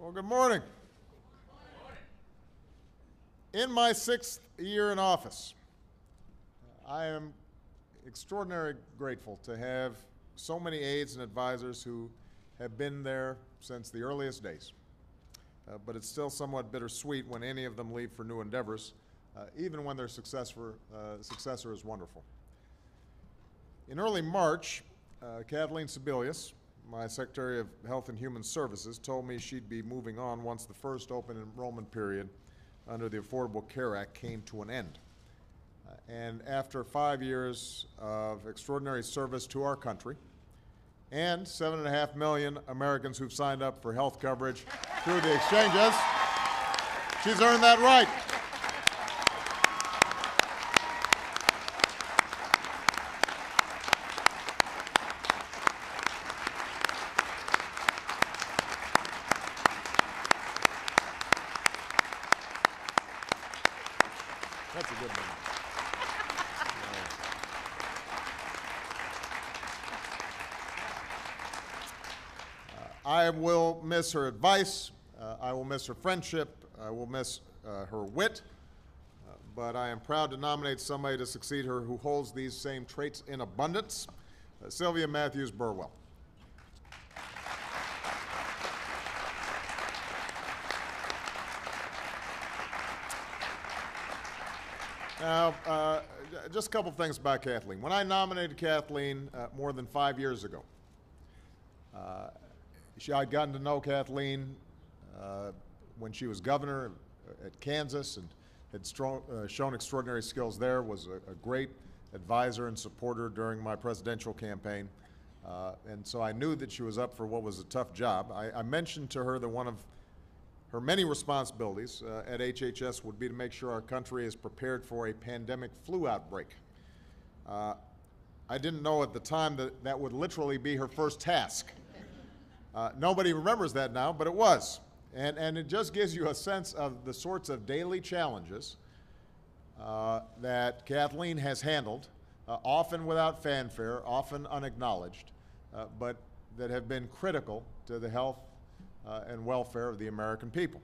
Well, good morning. In my 6th year in office, I am extraordinarily grateful to have so many aides and advisors who have been there since the earliest days. But it's still somewhat bittersweet when any of them leave for new endeavors, even when their successor is wonderful. In early March, Kathleen Sebelius, my Secretary of Health and Human Services, told me she'd be moving on once the first open enrollment period under the Affordable Care Act came to an end. And after 5 years of extraordinary service to our country and 7.5 million Americans who've signed up for health coverage through the exchanges, she's earned that right. That's a good one. I will miss her advice. I will miss her friendship. I will miss her wit. But I am proud to nominate somebody to succeed her who holds these same traits in abundance, Sylvia Mathews Burwell. Now, just a couple things about Kathleen. When I nominated Kathleen more than 5 years ago, I'd gotten to know Kathleen when she was governor at Kansas and had shown extraordinary skills there, was a great advisor and supporter during my presidential campaign. And so I knew that she was up for what was a tough job. I mentioned to her that one of her many responsibilities at HHS would be to make sure our country is prepared for a pandemic flu outbreak. I didn't know at the time that that would literally be her first task. Nobody remembers that now, but it was. And it just gives you a sense of the sorts of daily challenges that Kathleen has handled, often without fanfare, often unacknowledged, but that have been critical to the health and welfare of the American people.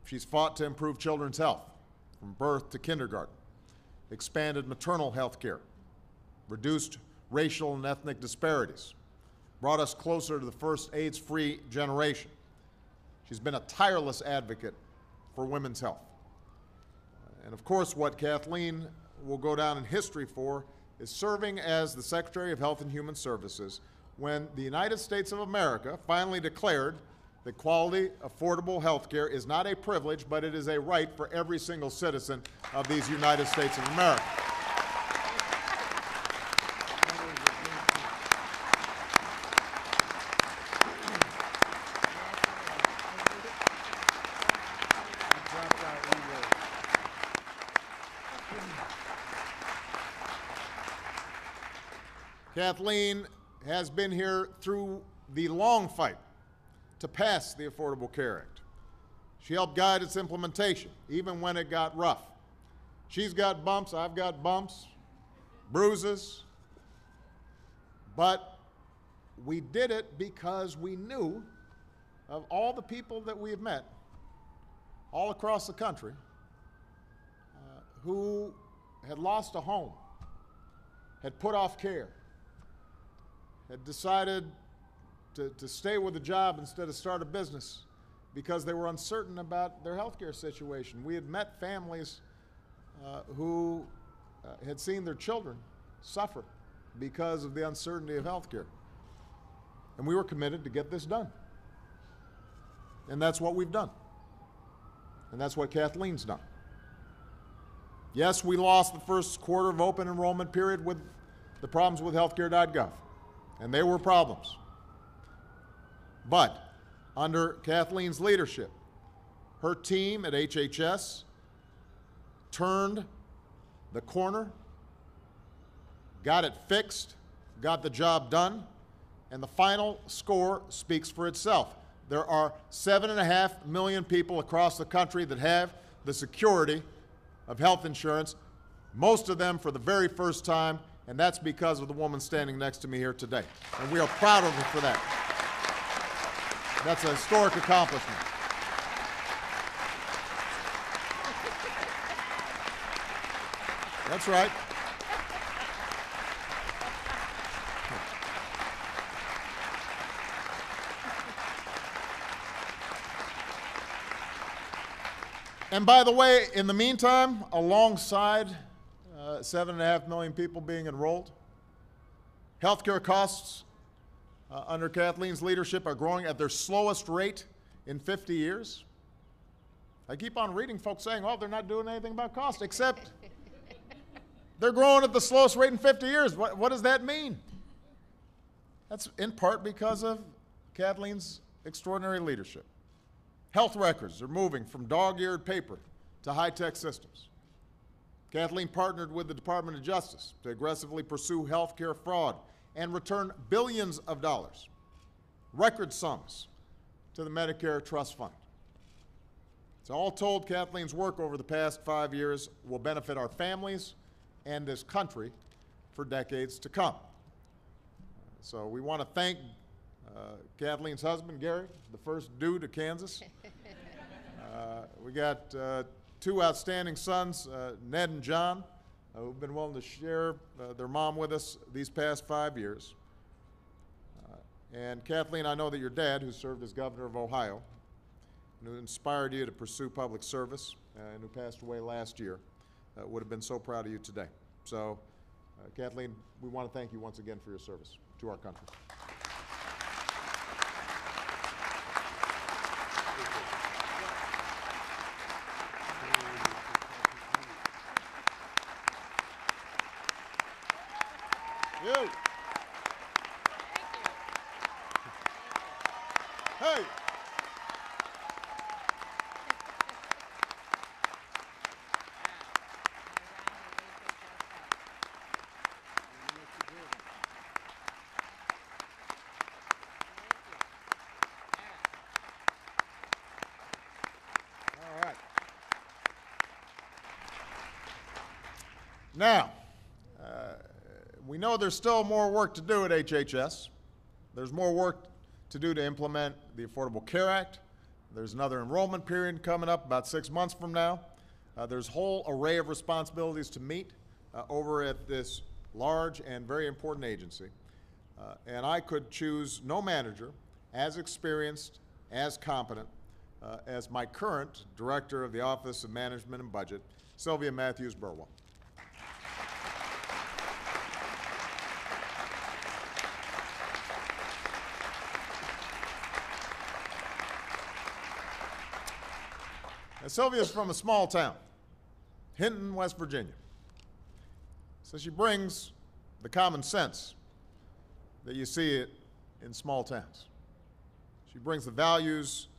She's fought to improve children's health from birth to kindergarten, expanded maternal health care, reduced racial and ethnic disparities, brought us closer to the first AIDS-free generation. She's been a tireless advocate for women's health. And of course, what Kathleen will go down in history for is serving as the Secretary of Health and Human Services when the United States of America finally declared that quality, affordable health care is not a privilege, but it is a right for every single citizen of these United States of America. Kathleen has been here through the long fight to pass the Affordable Care Act. She helped guide its implementation, even when it got rough. She's got bumps, I've got bumps, bruises, but we did it because we knew of all the people that we have met all across the country who had lost a home, had put off care, had decided to stay with a job instead of start a business because they were uncertain about their health care situation. We had met families who had seen their children suffer because of the uncertainty of health care. And we were committed to get this done. And that's what we've done. And that's what Kathleen's done. Yes, we lost the first quarter of open enrollment period with the problems with healthcare.gov. And they were problems. But under Kathleen's leadership, her team at HHS turned the corner, got it fixed, got the job done, and the final score speaks for itself. There are 7.5 million people across the country that have the security of health insurance, most of them for the very first time, and that's because of the woman standing next to me here today. And we are proud of her for that. That's a historic accomplishment. That's right. And by the way, in the meantime, alongside 7.5 million people being enrolled, healthcare costs under Kathleen's leadership are growing at their slowest rate in 50 years. I keep on reading folks saying, well, they're not doing anything about cost, except they're growing at the slowest rate in 50 years. What does that mean? That's in part because of Kathleen's extraordinary leadership. Health records are moving from dog-eared paper to high-tech systems. Kathleen partnered with the Department of Justice to aggressively pursue healthcare fraud and return billions of dollars, record sums, to the Medicare Trust Fund. So all told, Kathleen's work over the past 5 years will benefit our families and this country for decades to come. So we want to thank Kathleen's husband, Gary, the first due to Kansas. We got two outstanding sons, Ned and John, who've been willing to share their mom with us these past 5 years. And Kathleen, I know that your dad, who served as governor of Ohio, and who inspired you to pursue public service, and who passed away last year, would have been so proud of you today. So, Kathleen, we want to thank you once again for your service to our country. You. Hey. All right. Now, we know there's still more work to do at HHS. There's more work to do to implement the Affordable Care Act. There's another enrollment period coming up about 6 months from now. There's a whole array of responsibilities to meet over at this large and very important agency. And I could choose no manager as experienced, as competent, as my current Director of the Office of Management and Budget, Sylvia Mathews Burwell. Now, Sylvia's from a small town, Hinton, West Virginia. So she brings the common sense that you see it in small towns. She brings the values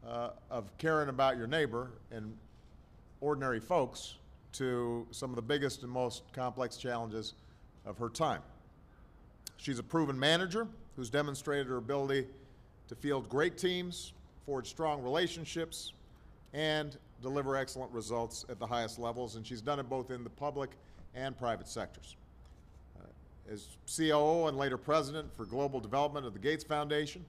of caring about your neighbor and ordinary folks to some of the biggest and most complex challenges of her time. She's a proven manager who's demonstrated her ability to field great teams, forge strong relationships, and deliver excellent results at the highest levels, and she's done it both in the public and private sectors. As COO and later president for global development of the Gates Foundation,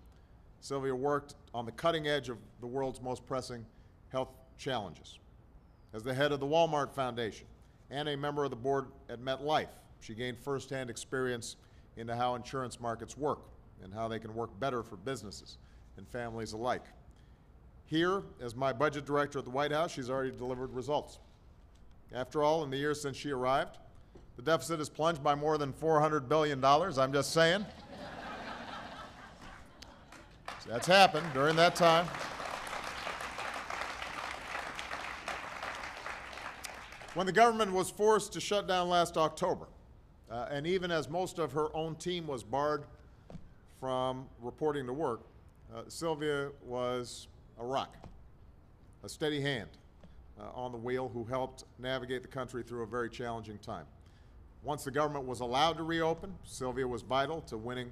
Sylvia worked on the cutting edge of the world's most pressing health challenges. As the head of the Walmart Foundation and a member of the board at MetLife, she gained firsthand experience into how insurance markets work and how they can work better for businesses and families alike. Here, as my budget director at the White House, she's already delivered results. After all, in the years since she arrived, the deficit has plunged by more than $400 billion, I'm just saying. So that's happened during that time. When the government was forced to shut down last October, and even as most of her own team was barred from reporting to work, Sylvia was a rock, a steady hand on the wheel who helped navigate the country through a very challenging time. Once the government was allowed to reopen, Sylvia was vital to winning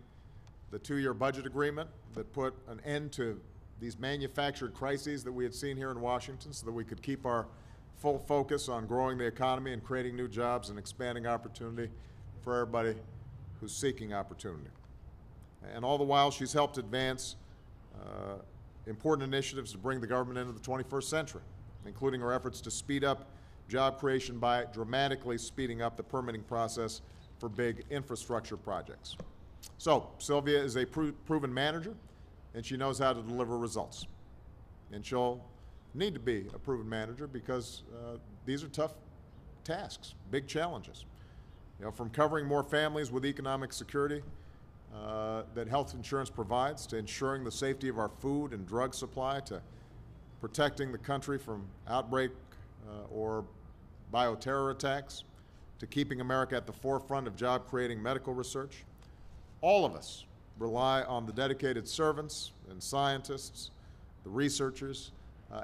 the 2-year budget agreement that put an end to these manufactured crises that we had seen here in Washington so that we could keep our full focus on growing the economy and creating new jobs and expanding opportunity for everybody who's seeking opportunity. And all the while, she's helped advance important initiatives to bring the government into the 21st century, including our efforts to speed up job creation by dramatically speeding up the permitting process for big infrastructure projects. So, Sylvia is a proven manager, and she knows how to deliver results. And she'll need to be a proven manager because these are tough tasks, big challenges. You know, from covering more families with economic security that health insurance provides, to ensuring the safety of our food and drug supply, to protecting the country from outbreak or bioterror attacks, to keeping America at the forefront of job-creating medical research. All of us rely on the dedicated servants and scientists, the researchers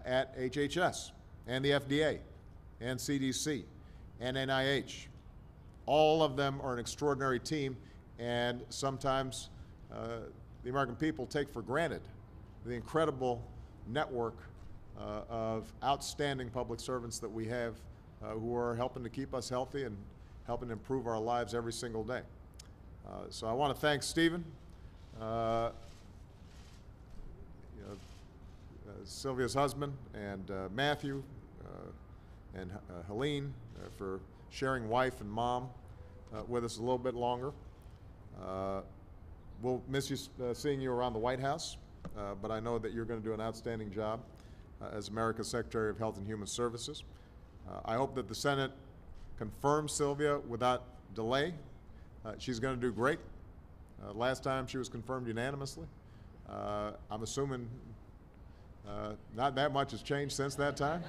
at HHS and the FDA and CDC and NIH. All of them are an extraordinary team, and sometimes the American people take for granted the incredible network of outstanding public servants that we have who are helping to keep us healthy and helping to improve our lives every single day. So I want to thank Stephen, Sylvia's husband, and Matthew and Helene for sharing wife and mom with us a little bit longer. We'll miss you seeing you around the White House, but I know that you're going to do an outstanding job as America's Secretary of Health and Human Services. I hope that the Senate confirms Sylvia without delay. She's going to do great. Last time she was confirmed unanimously. I'm assuming not that much has changed since that time.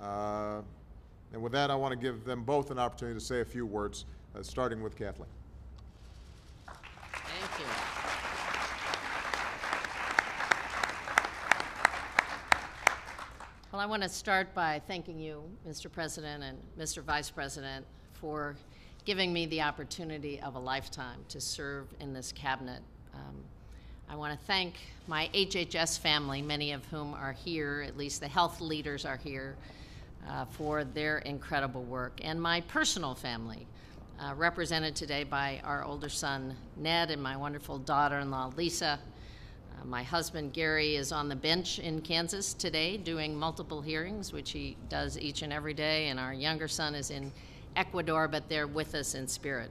And with that, I want to give them both an opportunity to say a few words, starting with Kathleen. Thank you. Well, I want to start by thanking you, Mr. President and Mr. Vice President, for giving me the opportunity of a lifetime to serve in this cabinet. I want to thank my HHS family, many of whom are here, at least the health leaders are here, for their incredible work, and my personal family, represented today by our older son, Ned, and my wonderful daughter-in-law, Lisa. My husband, Gary, is on the bench in Kansas today doing multiple hearings, which he does each and every day, and our younger son is in Ecuador, but they're with us in spirit.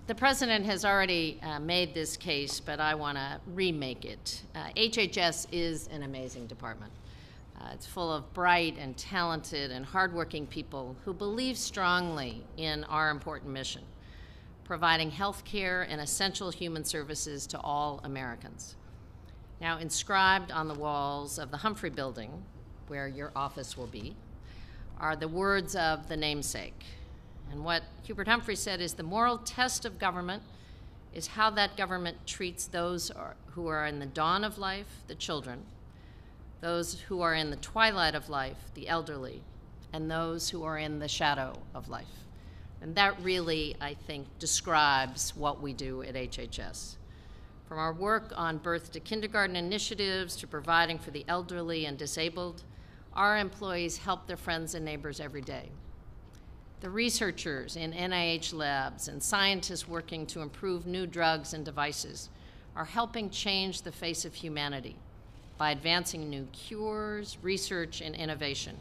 The President has already made this case, but I want to remake it. HHS is an amazing department. It's full of bright and talented and hardworking people who believe strongly in our important mission, providing health care and essential human services to all Americans. Now, inscribed on the walls of the Humphrey Building, where your office will be, are the words of the namesake. And what Hubert Humphrey said is the moral test of government is how that government treats those who are in the dawn of life, the children, those who are in the twilight of life, the elderly, and those who are in the shadow of life. And that really, I think, describes what we do at HHS. From our work on birth to kindergarten initiatives to providing for the elderly and disabled, our employees help their friends and neighbors every day. The researchers in NIH labs and scientists working to improve new drugs and devices are helping change the face of humanity by advancing new cures, research, and innovation.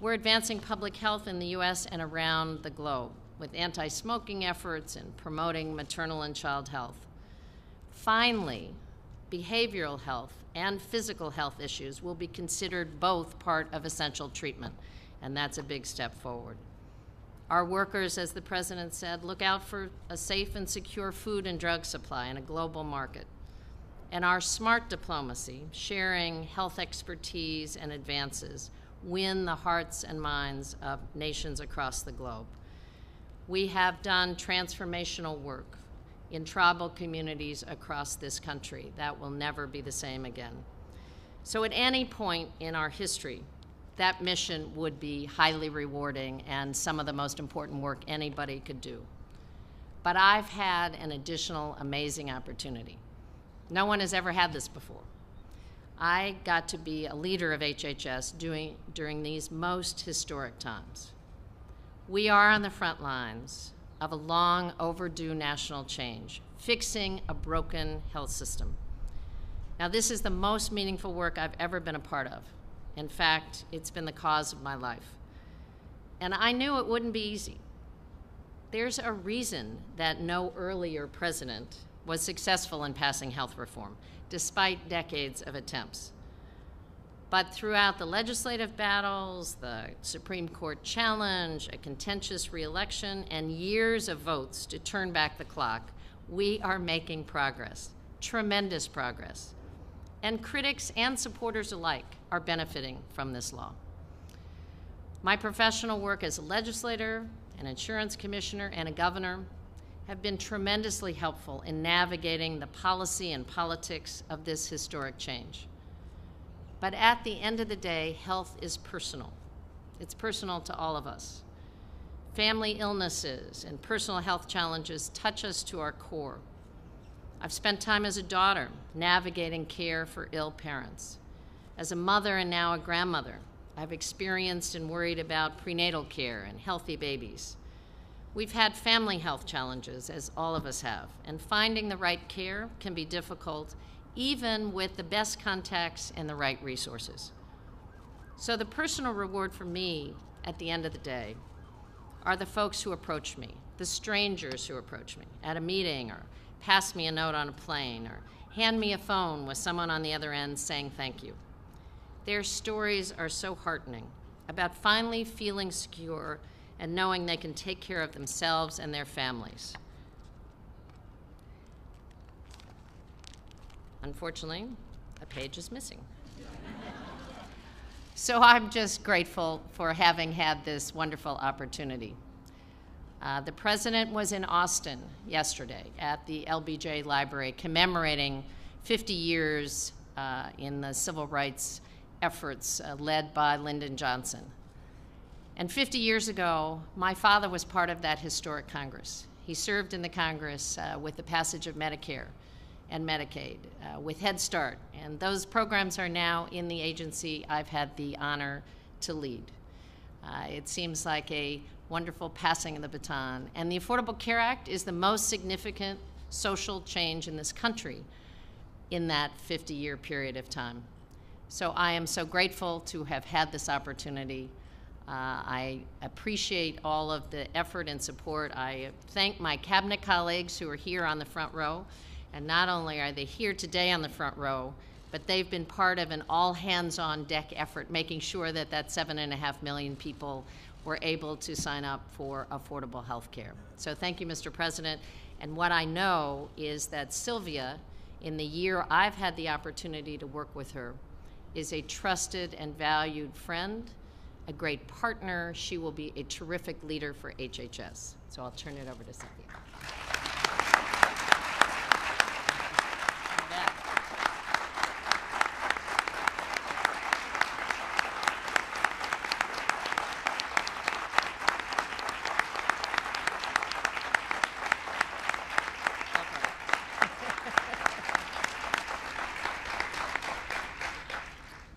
We're advancing public health in the US and around the globe with anti-smoking efforts and promoting maternal and child health. Finally, behavioral health and physical health issues will be considered both part of essential treatment, and that's a big step forward. Our workers, as the President said, look out for a safe and secure food and drug supply in a global market. And our smart diplomacy, sharing health expertise and advances, win the hearts and minds of nations across the globe. We have done transformational work in tribal communities across this country. That will never be the same again. So at any point in our history, that mission would be highly rewarding and some of the most important work anybody could do. But I've had an additional amazing opportunity. No one has ever had this before. I got to be a leader of HHS during these most historic times. We are on the front lines of a long overdue national change, fixing a broken health system. Now, this is the most meaningful work I've ever been a part of. In fact, it's been the cause of my life. And I knew it wouldn't be easy. There's a reason that no earlier president was successful in passing health reform, despite decades of attempts. But throughout the legislative battles, the Supreme Court challenge, a contentious re-election, and years of votes to turn back the clock, we are making progress, tremendous progress. And critics and supporters alike are benefiting from this law. My professional work as a legislator, an insurance commissioner, and a governor have been tremendously helpful in navigating the policy and politics of this historic change. But at the end of the day, health is personal. It's personal to all of us. Family illnesses and personal health challenges touch us to our core. I've spent time as a daughter navigating care for ill parents. As a mother and now a grandmother, I've experienced and worried about prenatal care and healthy babies. We've had family health challenges, as all of us have, and finding the right care can be difficult, even with the best contacts and the right resources. So the personal reward for me at the end of the day are the folks who approach me, the strangers who approach me at a meeting or pass me a note on a plane or hand me a phone with someone on the other end saying thank you. Their stories are so heartening about finally feeling secure and knowing they can take care of themselves and their families. Unfortunately, a page is missing. So I'm just grateful for having had this wonderful opportunity. The president was in Austin yesterday at the LBJ Library commemorating 50 years in the civil rights efforts led by Lyndon Johnson. And 50 years ago, my father was part of that historic Congress. He served in the Congress with the passage of Medicare and Medicaid, with Head Start, and those programs are now in the agency I've had the honor to lead. It seems like a wonderful passing of the baton, and the Affordable Care Act is the most significant social change in this country in that 50-year period of time. So I am so grateful to have had this opportunity. I appreciate all of the effort and support. I thank my cabinet colleagues who are here on the front row. And not only are they here today on the front row, but they've been part of an all-hands-on-deck effort, making sure that 7.5 million people were able to sign up for affordable health care. So thank you, Mr. President. And what I know is that Sylvia, in the year I've had the opportunity to work with her, is a trusted and valued friend, a great partner. She will be a terrific leader for HHS. So I'll turn it over to Sylvia.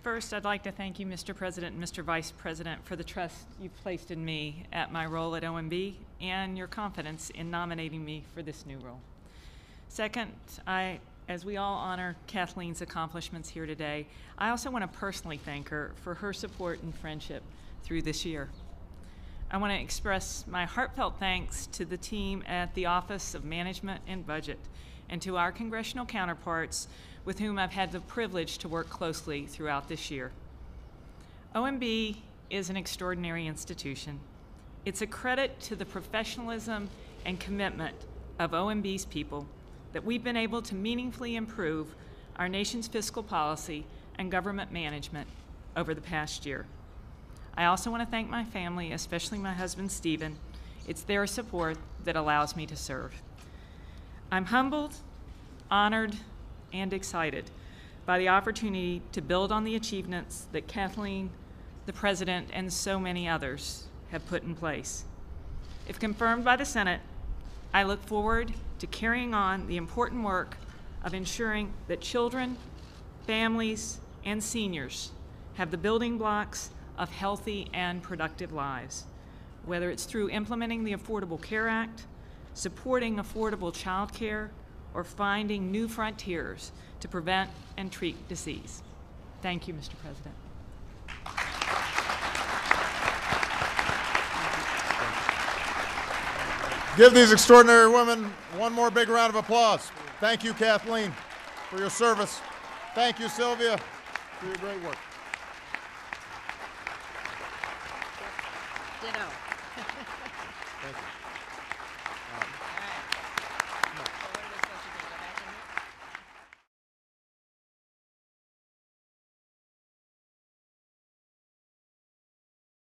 First, I'd like to thank you, Mr. President and Mr. Vice President, for the trust you've placed in me at my role at OMB and your confidence in nominating me for this new role. Second, as we all honor Kathleen's accomplishments here today, I also want to personally thank her for her support and friendship through this year. I want to express my heartfelt thanks to the team at the Office of Management and Budget and to our congressional counterparts with whom I've had the privilege to work closely throughout this year. OMB is an extraordinary institution. It's a credit to the professionalism and commitment of OMB's people that we've been able to meaningfully improve our nation's fiscal policy and government management over the past year. I also want to thank my family, especially my husband, Stephen. It's their support that allows me to serve. I'm humbled, honored, and excited by the opportunity to build on the achievements that Kathleen, the President, and so many others have put in place. If confirmed by the Senate, I look forward to carrying on the important work of ensuring that children, families, and seniors have the building blocks of healthy and productive lives, whether it's through implementing the Affordable Care Act, supporting affordable child care, or finding new frontiers to prevent and treat disease. Thank you, Mr. President. Give these extraordinary women one more big round of applause. Thank you, Kathleen, for your service. Thank you, Sylvia, for your great work. Ditto. Thank you.